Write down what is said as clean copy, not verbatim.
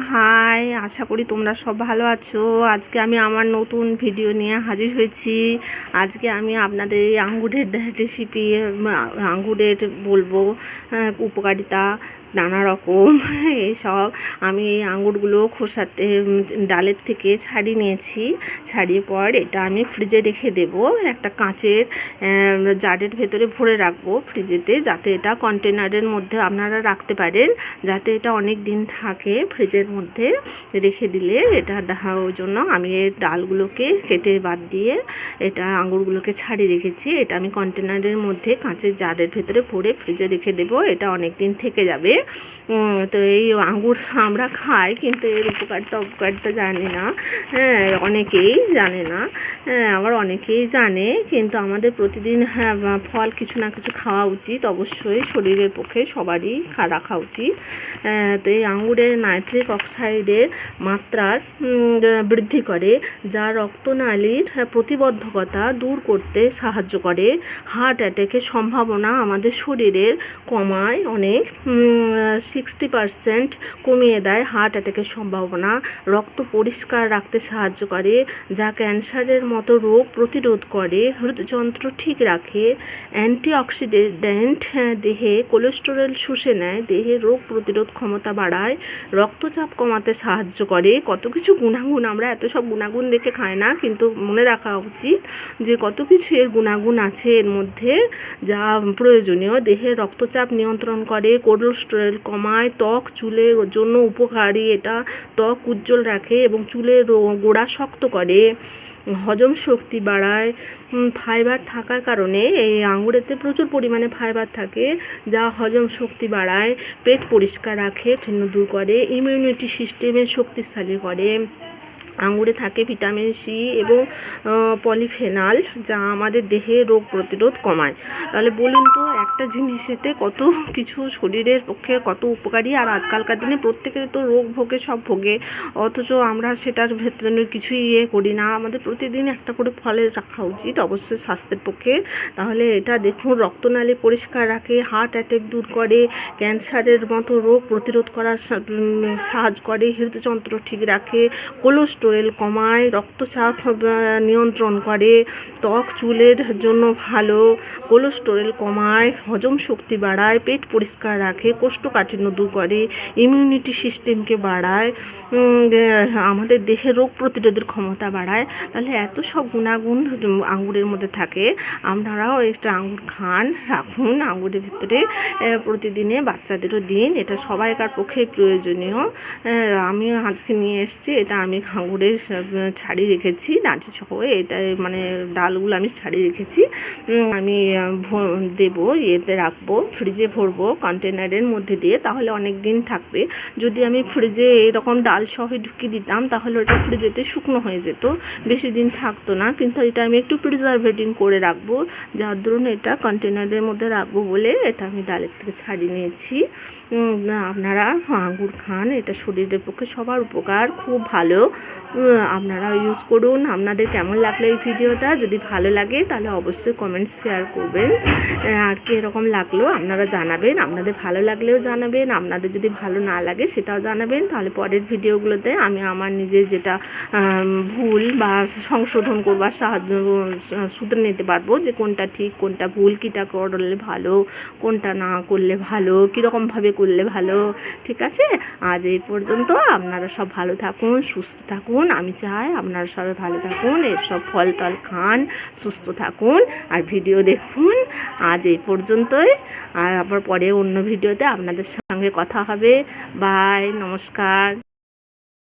High, আশা করি তোমরা সব ভালো আছো। আজকে আমি আমার নতুন ভিডিও নিয়ে হাজির হয়েছি। আজকে আমি আপনাদের এই আঙ্গুরের রেসিপি, আঙ্গুরের বলবো উপকারিতা নানা রকম এইসব। আমি এই আঙ্গুরগুলো খোসাতে ডালের থেকে ছাড়িয়ে নিয়েছি। ছাড়িয়ে পর এটা আমি ফ্রিজে রেখে দেব, একটা কাঁচের জারের ভেতরে ভরে রাখবো ফ্রিজেতে, যাতে এটা কন্টেনারের মধ্যে আপনারা রাখতে পারেন, যাতে এটা অনেক দিন থাকে ফ্রিজের মধ্যে রেখে দিলে। এটা ওই জন্য আমি এই ডালগুলোকে কেটে বাদ দিয়ে এটা আঙ্গুরগুলোকে ছাড়িয়ে রেখেছি। এটা আমি কন্টেনারের মধ্যে কাঁচের জারের ভেতরে ভরে ফ্রিজে রেখে দেবো, এটা অনেক দিন থেকে যাবে। তো এই আঙ্গুর আমরা খাই, কিন্তু এর উপকারিতা জানি না। অনেকেই জানে না, আবার অনেকেই জানে। কিন্তু আমাদের প্রতিদিন ফল কিছু না কিছু খাওয়া উচিত, অবশ্যই শরীরের পক্ষে সবারই রাখা উচিত। তো এই আঙ্গুরের নাইট্রিক অক্সাইডের মাত্রার বৃদ্ধি করে, যা রক্তনালীর প্রতিবদ্ধকতা দূর করতে সাহায্য করে। হার্ট অ্যাটাকের সম্ভাবনা আমাদের শরীরের কমায়, অনেক 60% কমিয়ে দেয় হার্ট অ্যাটাকের সম্ভাবনা। রক্ত পরিষ্কার রাখতে সাহায্য করে, যা ক্যান্সারের মতো রোগ প্রতিরোধ করে। হৃদযন্ত্র ঠিক রাখে। অ্যান্টিঅক্সিডেন্ট দেহে কোলেস্টেরল শুষে নেয়, দেহে রোগ প্রতিরোধ ক্ষমতা বাড়ায়, রক্তচাপ কমাতে সাহায্য করে। কত কিছু গুণাগুণ, আমরা এত সব গুণাগুণ দেখে খাই না, কিন্তু মনে রাখা উচিত যে কত কিছু এর গুণাগুণ আছে এর মধ্যে, যা প্রয়োজনীয়। দেহের রক্তচাপ নিয়ন্ত্রণ করে, কোলেস্টেরল কমায়, ত্বক চুলের জন্য উপকারী। এটা ত্বক উজ্জ্বল রাখে এবং চুলের গোড়া শক্ত করে, হজম শক্তি বাড়ায়। ফাইবার থাকার কারণে এই আঙুরেতে প্রচুর পরিমাণে ফাইবার থাকে, যা হজম শক্তি বাড়ায়, পেট পরিষ্কার রাখে, ঠেন্ন দূর করে, ইমিউনিটি সিস্টেমের শক্তিশালী করে। আঙুরে থাকে ভিটামিন সি এবং পলিফেনল, যা আমাদের দেহে রোগ প্রতিরোধ কমায়। তাহলে বলুন তো, একটা জিনিসেতে কত কিছু শরীরের পক্ষে কত উপকারী। আর আজকালকার দিনে প্রত্যেকের তো রোগ ভোগে, সব ভোগে, অথচ আমরা সেটার ভেতরে কিছুই করি না। আমাদের প্রতিদিন একটা করে ফলের রাখা উচিত, অবশ্যই স্বাস্থ্যের পক্ষে। তাহলে এটা দেখুন, রক্তনালী পরিষ্কার রাখে, হার্ট অ্যাটাক দূর করে, ক্যান্সারের মতো রোগ প্রতিরোধ করার সাহায্য করে, হৃদযন্ত্র ঠিক রাখে, কোলেস্টেরল কমায়, রক্তচাপ নিয়ন্ত্রণ করে, ত্বক চুলের জন্য ভালো, কোলেস্টেরল কমায়, হজম শক্তি বাড়ায়, পেট পরিষ্কার রাখে, কোষ্ঠকাঠিন্য দূর করে, ইমিউনিটি সিস্টেমকে বাড়ায়, আমাদের দেহে রোগ প্রতিরোধের ক্ষমতা বাড়ায়। তাহলে এত সব গুণাগুণ আঙ্গুরের মধ্যে থাকে। আপনারাও একটা আঙ্গুর খান, রাখুন আঙ্গুরের ভিতরে প্রতিদিনে, বাচ্চাদেরও দিন। এটা সবাইকার পক্ষে প্রয়োজনীয়। আমি আজকে নিয়ে এসেছি, এটা আমি আঙ্গুরের ছাড়িয়ে রেখেছি ডাঁটি সহ। এটা মানে ডালগুলো আমি ছাড়িয়ে রেখেছি। আমি দেবো ইয়েতে রাখবো, ফ্রিজে ভরবো কন্টেনারের মধ্যে দিয়ে, তাহলে অনেক দিন থাকবে। যদি আমি ফ্রিজে এরকম ডাল সহ ঢুকিয়ে দিতাম, তাহলে ওটা ফ্রিজেতে শুকনো হয়ে যেত, বেশি দিন থাকতো না। কিন্তু এটা আমি একটু প্রিজারভেটিং করে রাখবো, যার দরুন এটা কন্টেনারের মধ্যে রাখবো বলে এটা আমি ডালের থেকে ছাড়িয়ে নিয়েছি। আপনারা আঙ্গুর খান, এটা শরীরের পক্ষে সবার উপকার, খুব ভালো। আপনারা ইউজ করুন। আপনাদের কেমন লাগলো এই ভিডিওটা? যদি ভালো লাগে তাহলে অবশ্যই কমেন্টস শেয়ার করবেন। আর কি এরকম লাগলো আপনারা জানাবেন, আপনাদের ভালো লাগলেও জানাবেন, আপনাদের যদি ভালো না লাগে সেটাও জানাবেন। তাহলে পরের ভিডিওগুলোতে আমি আমার নিজের যেটা ভুল বা সংশোধন করবার সাহায্য শুধরে নিতে পারবো, যে কোনটা ঠিক কোনটা ভুল, কীটা করলে ভালো, কোনটা না করলে ভালো, কীরকমভাবে করলে ভালো। ঠিক আছে, আজ এই পর্যন্ত। আপনারা সব ভালো থাকুন, সুস্থ থাকুন। আমি চাই আপনারা সবাই ভালো থাকুন, এর সব ফল টল খান, সুস্থ থাকুন আর ভিডিও দেখুন। আজ এই পর্যন্তই, আর আবার পরে অন্য ভিডিওতে আপনাদের সঙ্গে কথা হবে। বাই, নমস্কার।